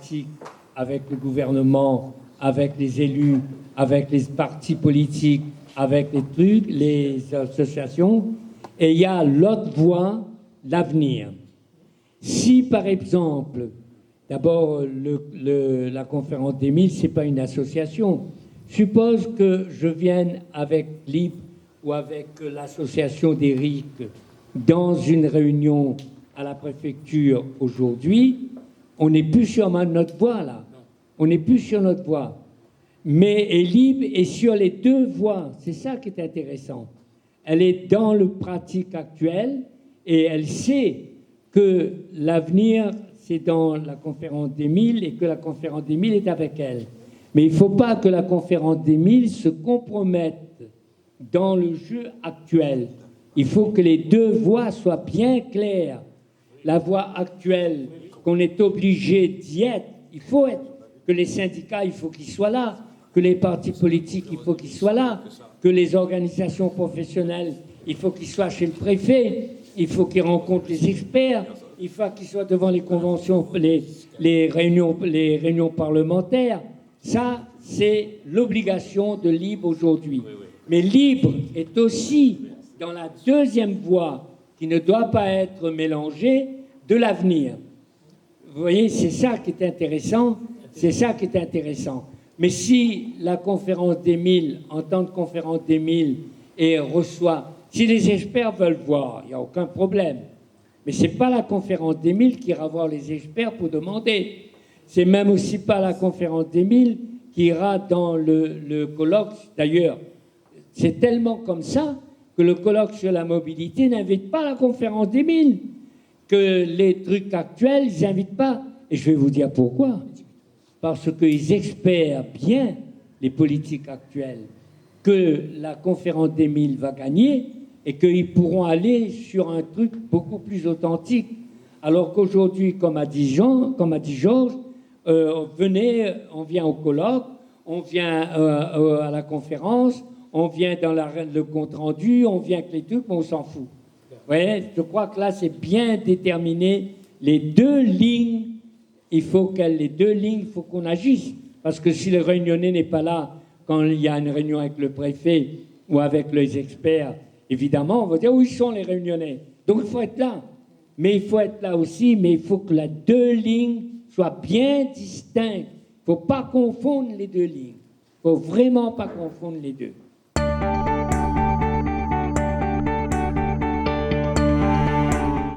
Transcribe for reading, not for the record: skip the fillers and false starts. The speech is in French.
démocratique avec le gouvernement, avec les élus, avec les partis politiques, avec les trucs, les associations, et il y a l'autre voie, l'avenir. Si, par exemple, d'abord, la conférence des 1000, ce n'est pas une association. Suppose que je vienne avec LIB ou avec l'association d'Éric dans une réunion à la préfecture aujourd'hui, on n'est plus sur notre voie, là. On n'est plus sur notre voie. Mais LIB est sur les deux voies. C'est ça qui est intéressant. Elle est dans le pratique actuel et elle sait que l'avenir, c'est dans la conférence des 1000 et que la conférence des 1000 est avec elle. Mais il ne faut pas que la conférence des 1000 se compromette dans le jeu actuel. Il faut que les deux voies soient bien claires. La voie actuelle, qu'on est obligé d'y être, il faut être, que les syndicats, il faut qu'ils soient là, que les partis politiques, il faut qu'ils soient là, que les organisations professionnelles, il faut qu'ils soient chez le préfet, il faut qu'ils rencontrent les experts, il faut qu'ils soient devant les conventions, les réunions parlementaires. Ça, c'est l'obligation de LIB aujourd'hui. Mais LIB est aussi dans la deuxième voie qui ne doit pas être mélangée de l'avenir. Vous voyez, c'est ça qui est intéressant. C'est ça qui est intéressant. Mais si la conférence des 1000, en tant que conférence des 1000, et reçoit, si les experts veulent voir, il n'y a aucun problème. Mais ce n'est pas la conférence des 1000 qui ira voir les experts pour demander. C'est même aussi pas la conférence des 1000 qui ira dans le colloque. D'ailleurs, c'est tellement comme ça que le colloque sur la mobilité n'invite pas la conférence des 1000, que les trucs actuels, ils n'invitent pas. Et je vais vous dire pourquoi. Parce qu'ils espèrent bien, les politiques actuelles, que la conférence des 1000 va gagner et qu'ils pourront aller sur un truc beaucoup plus authentique. Alors qu'aujourd'hui, comme a dit Georges, venez, on vient au colloque, on vient à la conférence, on vient dans le compte-rendu, on vient avec les trucs, mais on s'en fout. Vous voyez, je crois que là, c'est bien déterminé. Les deux lignes, il faut qu'on agisse. Parce que si le réunionnais n'est pas là quand il y a une réunion avec le préfet ou avec les experts, évidemment, on va dire où ils sont les réunionnais. Donc il faut être là. Mais il faut être là aussi, mais il faut que les deux lignes soient bien distinctes. Il ne faut pas confondre les deux lignes. Il ne faut vraiment pas confondre les deux.